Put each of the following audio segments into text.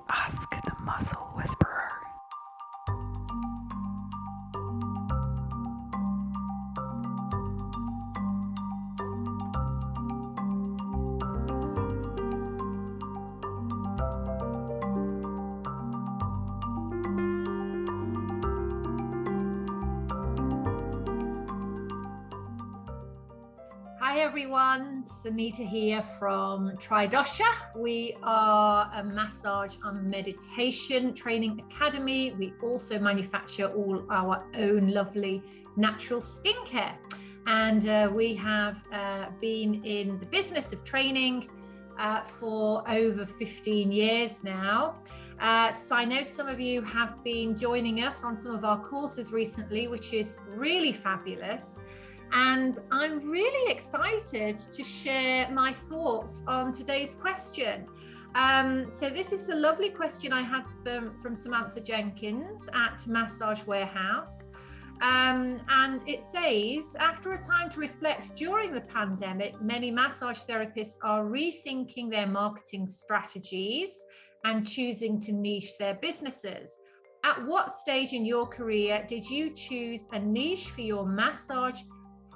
Ask the Muscle Whisperer. Hi everyone, Sunita here from Tri-Dosha. We are a massage and meditation training academy. We also manufacture all our own lovely natural skincare. And we have been in the business of training for over 15 years now. So I know some of you have been joining us on some of our courses recently, which is really fabulous. And I'm really excited to share my thoughts on today's question. So this is the lovely question I had from Samantha Jenkins at Massage Warehouse. And it says, after a time to reflect during the pandemic, many massage therapists are rethinking their marketing strategies and choosing to niche their businesses. At what stage in your career did you choose a niche for your massage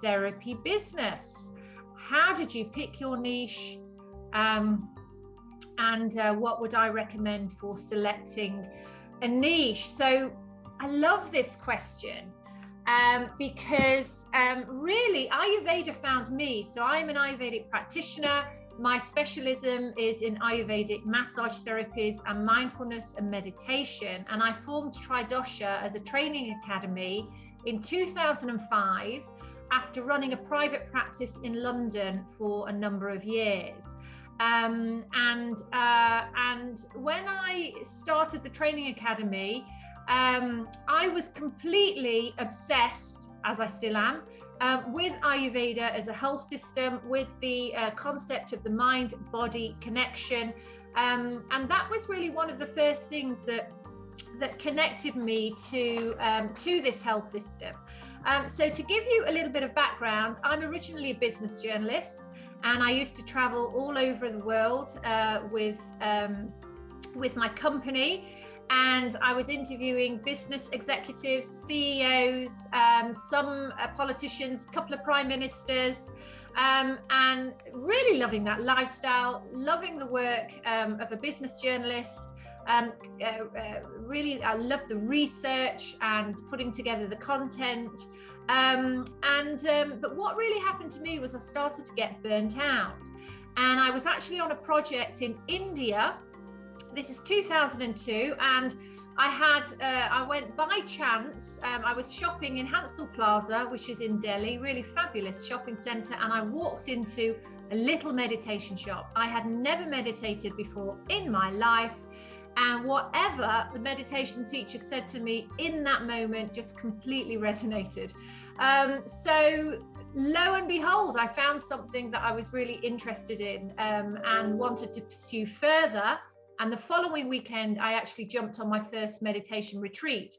therapy business? How did you pick your niche? And what would I recommend for selecting a niche? So I love this question because really Ayurveda found me. So I'm an Ayurvedic practitioner. My specialism is in Ayurvedic massage therapies and mindfulness and meditation. And I formed Tri-Dosha as a training academy in 2005. After running a private practice in London for a number of years. And when I started the training academy, I was completely obsessed, as I still am, with Ayurveda as a health system, with the concept of the mind-body connection. And that was really one of the first things that connected me to this health system. So to give you a little bit of background, I'm originally a business journalist, and I used to travel all over the world with my company, and I was interviewing business executives, CEOs, some politicians, a couple of prime ministers, and really loving that lifestyle, loving the work of a business journalist. Really, I love the research and putting together the content. But what really happened to me was I started to get burnt out. And I was actually on a project in India. This is 2002. And I went by chance. I was shopping in Hansel Plaza, which is in Delhi, really fabulous shopping center. And I walked into a little meditation shop. I had never meditated before in my life. And whatever the meditation teacher said to me in that moment just completely resonated. So lo and behold, I found something that I was really interested in and wanted to pursue further. And the following weekend, I actually jumped on my first meditation retreat.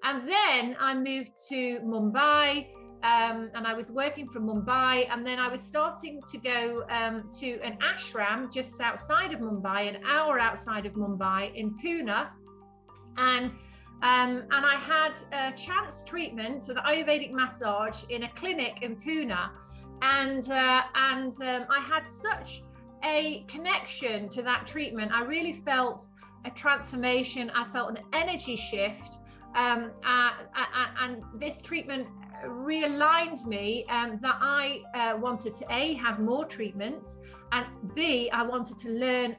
And then I moved to Mumbai. And I was working from Mumbai, and then I was starting to go to an ashram just outside of Mumbai, an hour outside of Mumbai in Pune, and I had a chance treatment, an Ayurvedic massage in a clinic in Pune, and I had such a connection to that treatment. I really felt a transformation. I felt an energy shift, and this treatment realigned me that I wanted to A, have more treatments, and B, I wanted to learn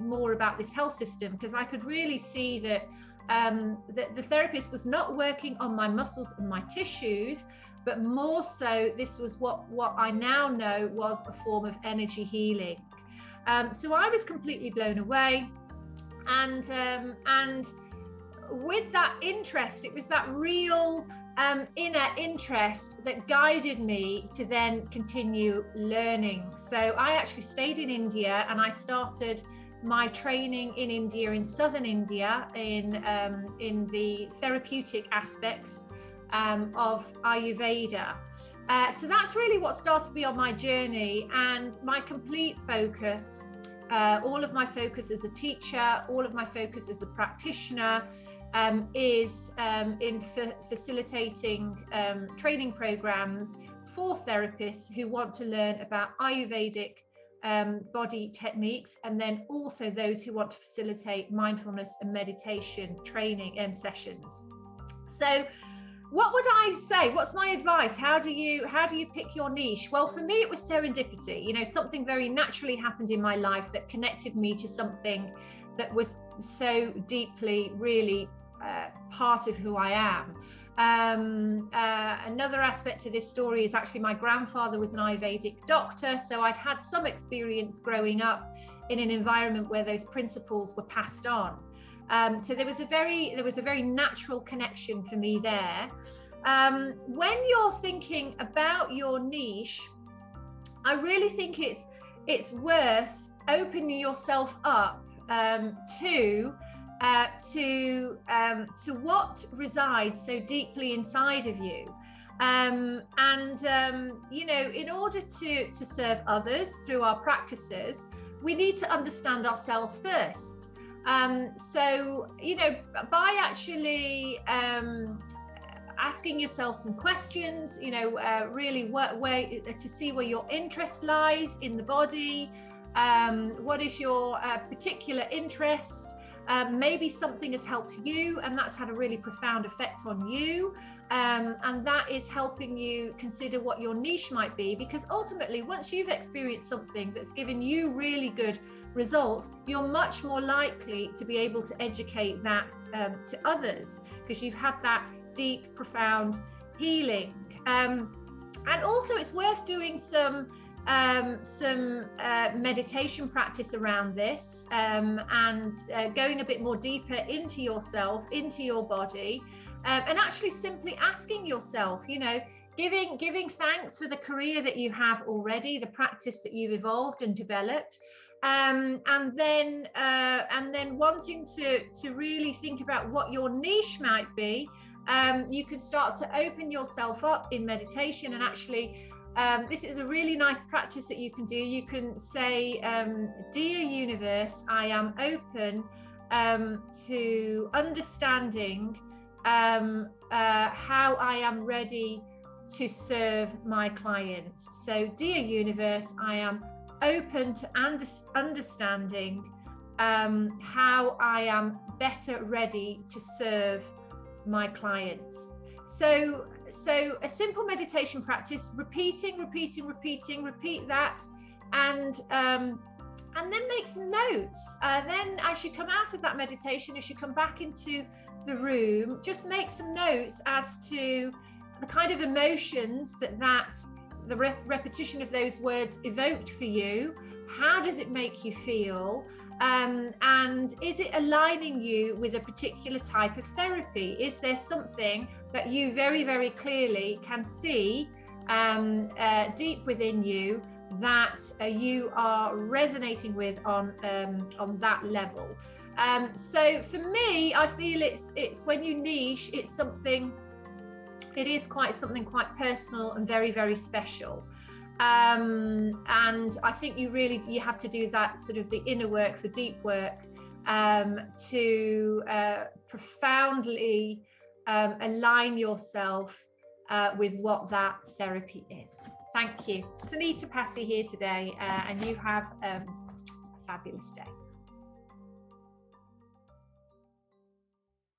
more about this health system, because I could really see that the therapist was not working on my muscles and my tissues, but more so this was what I now know was a form of energy healing. So I was completely blown away, and with that interest, it was that real inner interest that guided me to then continue learning. So I actually stayed in India, and I started my training in India, in southern India, in the therapeutic aspects of Ayurveda. So that's really what started me on my journey, and my complete focus all of my focus as a teacher, all of my focus as a practitioner is in facilitating training programs for therapists who want to learn about Ayurvedic body techniques, and then also those who want to facilitate mindfulness and meditation training sessions. So what would I say? What's my advice? How do you pick your niche? Well, for me, it was serendipity. You know, something very naturally happened in my life that connected me to something that was so deeply, really part of who I am. Another aspect to this story is actually my grandfather was an Ayurvedic doctor, so I'd had some experience growing up in an environment where those principles were passed on. So there was a very natural connection for me there. When you're thinking about your niche, I really think it's worth opening yourself up to what resides so deeply inside of you. You know, in order to serve others through our practices, we need to understand ourselves first. So, you know, by actually asking yourself some questions, you know, really where to see where your interest lies in the body, what is your particular interest? Maybe something has helped you and that's had a really profound effect on you, and that is helping you consider what your niche might be, because ultimately once you've experienced something that's given you really good results, you're much more likely to be able to educate that to others, because you've had that deep, profound healing. And also it's worth doing some meditation practice around this, and going a bit more deeper into yourself, into your body, and actually simply asking yourself, you know, giving thanks for the career that you have already, the practice that you've evolved and developed, and then wanting to really think about what your niche might be. You can start to open yourself up in meditation, and actually this is a really nice practice that you can do. You can say, dear universe, I am open to understanding how I am ready to serve my clients. So dear universe, I am open to understanding how I am better ready to serve my clients. So a simple meditation practice, repeat that, and then make some notes. Then as you come out of that meditation, as you come back into the room, just make some notes as to the kind of emotions that the repetition of those words evoked for you. How does it make you feel? And is it aligning you with a particular type of therapy? Is there something that you very, very clearly can see deep within you that you are resonating with on that level? So for me, I feel it's when you niche, it is something quite personal and very, very special. And I think you have to do that sort of the inner work, the deep work, to profoundly align yourself with what that therapy is. Thank you. Sunita Passi here today, and you have a fabulous day.